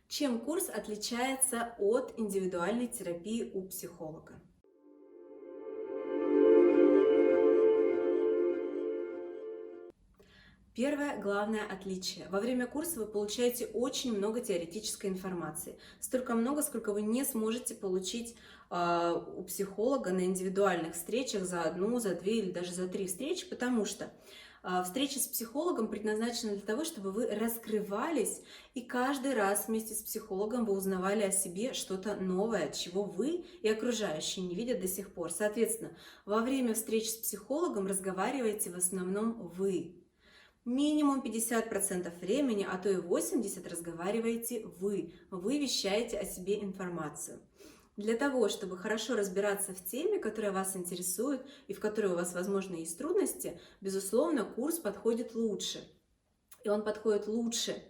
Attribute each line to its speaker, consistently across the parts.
Speaker 1: Чем курс отличается от индивидуальной терапии у психолога? Первое главное отличие. Во время курса вы получаете очень много теоретической информации. Столько много, сколько вы не сможете получить у психолога на индивидуальных встречах за одну, за две или даже за три встречи, потому что встреча с психологом предназначена для того, чтобы вы раскрывались, и каждый раз вместе с психологом вы узнавали о себе что-то новое, чего вы и окружающие не видят до сих пор. Соответственно, во время встреч с психологом разговариваете в основном вы. Минимум 50% времени, а то и 80% разговариваете вы. Вы вещаете о себе информацию. Для того, чтобы хорошо разбираться в теме, которая вас интересует и в которой у вас, возможно, есть трудности, безусловно, курс подходит лучше. И он подходит лучше,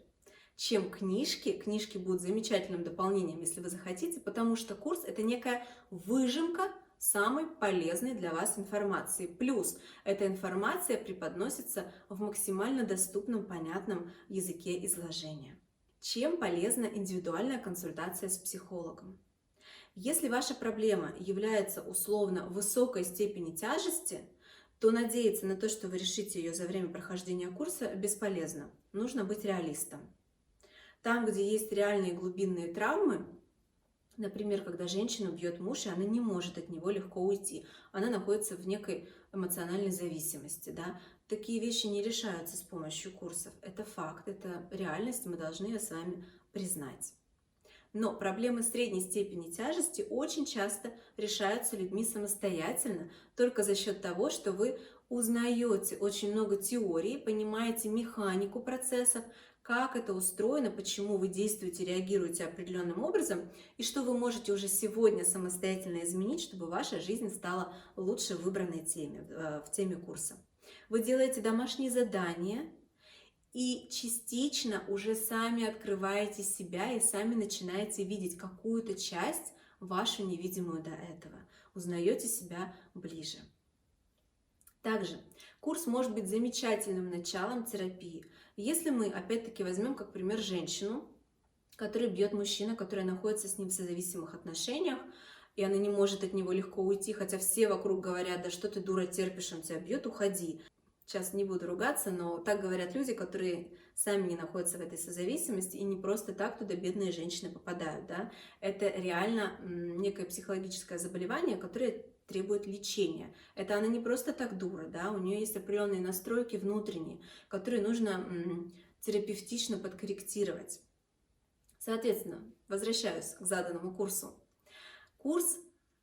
Speaker 1: чем книжки. Книжки будут замечательным дополнением, если вы захотите, потому что курс – это некая выжимка самой полезной для вас информации. Плюс эта информация преподносится в максимально доступном, понятном языке изложения. Чем полезна индивидуальная консультация с психологом? Если ваша проблема является условно высокой степени тяжести, то надеяться на то, что вы решите ее за время прохождения курса, бесполезно. Нужно быть реалистом. Там, где есть реальные глубинные травмы, например, когда женщину бьет муж, и она не может от него легко уйти, она находится в некой эмоциональной зависимости, да? Такие вещи не решаются с помощью курсов. Это факт, это реальность, мы должны ее с вами признать. Но проблемы средней степени тяжести очень часто решаются людьми самостоятельно, только за счет того, что вы узнаете очень много теорий, понимаете механику процессов, как это устроено, почему вы действуете, реагируете определенным образом, и что вы можете уже сегодня самостоятельно изменить, чтобы ваша жизнь стала лучше в выбранной теме, в теме курса. Вы делаете домашние задания, и частично уже сами открываете себя и сами начинаете видеть какую-то часть, вашу невидимую до этого. Узнаете себя ближе. Также курс может быть замечательным началом терапии. Если мы, опять-таки, возьмем как пример женщину, которую бьет мужчина, которая находится с ним в созависимых отношениях, и она не может от него легко уйти, хотя все вокруг говорят: да что ты, дура, терпишь, он тебя бьет, уходи. Сейчас не буду ругаться, но так говорят люди, которые сами не находятся в этой созависимости, и не просто так туда бедные женщины попадают. Да? Это реально некое психологическое заболевание, которое требует лечения. Это она не просто так дура, да? У нее есть определенные настройки внутренние, которые нужно терапевтично подкорректировать. Соответственно, возвращаюсь к заданному курсу. Курс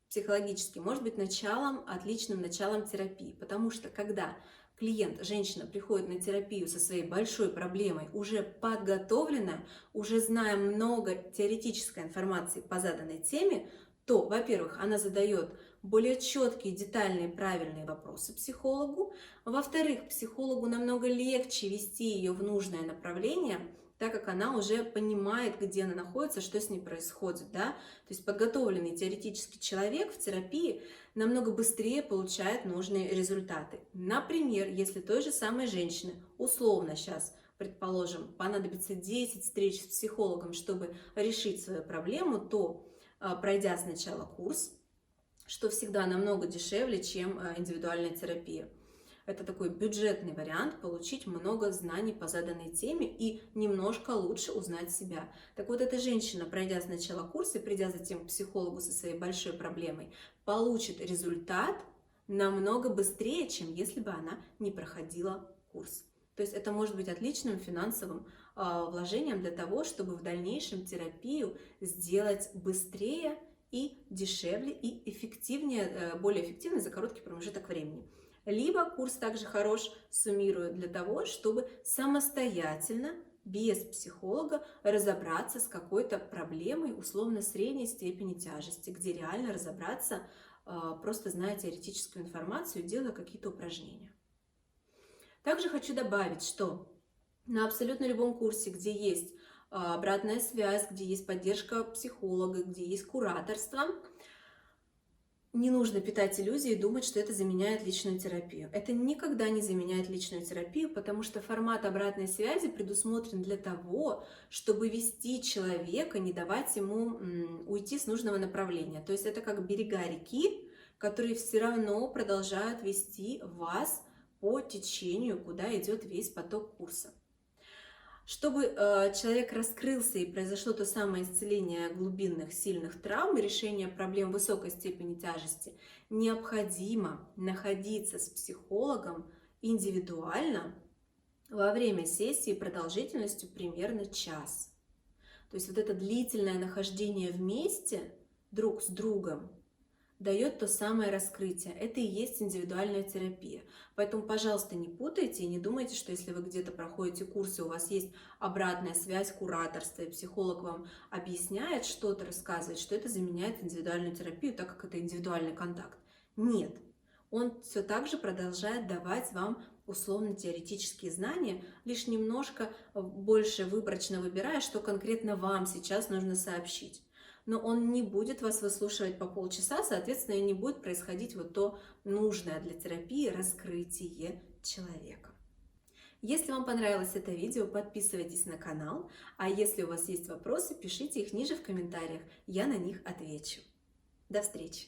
Speaker 1: психологический может быть отличным началом терапии, потому что когда клиент, женщина, приходит на терапию со своей большой проблемой, уже подготовленная, уже зная много теоретической информации по заданной теме, то, во-первых, она задает более четкие, детальные, правильные вопросы психологу. Во-вторых, психологу намного легче вести ее в нужное направление, так как она уже понимает, где она находится, что с ней происходит. Да? То есть подготовленный теоретический человек в терапии намного быстрее получает нужные результаты. Например, если той же самой женщине, условно сейчас, предположим, понадобится 10 встреч с психологом, чтобы решить свою проблему, то, пройдя сначала курс, что всегда намного дешевле, чем индивидуальная терапия. Это такой бюджетный вариант получить много знаний по заданной теме и немножко лучше узнать себя. Так вот, эта женщина, пройдя сначала курс и придя затем к психологу со своей большой проблемой, получит результат намного быстрее, чем если бы она не проходила курс. То есть это может быть отличным финансовым вложением для того, чтобы в дальнейшем терапию сделать быстрее и дешевле, и эффективнее, более эффективно за короткий промежуток времени. Либо курс также хорош, суммирует для того, чтобы самостоятельно, без психолога, разобраться с какой-то проблемой условно средней степени тяжести, где реально разобраться, просто зная теоретическую информацию, делая какие-то упражнения. Также хочу добавить, что на абсолютно любом курсе, где есть обратная связь, где есть поддержка психолога, где есть кураторство, Не нужно питать иллюзии и думать, что это заменяет личную терапию. Это никогда не заменяет личную терапию, потому что формат обратной связи предусмотрен для того, чтобы вести человека, не давать ему уйти с нужного направления. То есть это как берега реки, которые все равно продолжают вести вас по течению, куда идет весь поток курса. Чтобы человек раскрылся и произошло то самое исцеление глубинных сильных травм и решение проблем высокой степени тяжести, необходимо находиться с психологом индивидуально во время сессии продолжительностью примерно час. То есть вот это длительное нахождение вместе друг с другом дает то самое раскрытие. Это и есть индивидуальная терапия. Поэтому, пожалуйста, не путайте и не думайте, что если вы где-то проходите курсы, у вас есть обратная связь, кураторство, и психолог вам объясняет что-то, рассказывает, что это заменяет индивидуальную терапию, так как это индивидуальный контакт. Нет. Он все так же продолжает давать вам условно-теоретические знания, лишь немножко больше выборочно выбирая, что конкретно вам сейчас нужно сообщить. Но он не будет вас выслушивать по полчаса, соответственно, и не будет происходить вот то нужное для терапии раскрытие человека. Если вам понравилось это видео, подписывайтесь на канал, а если у вас есть вопросы, пишите их ниже в комментариях, я на них отвечу. До встречи!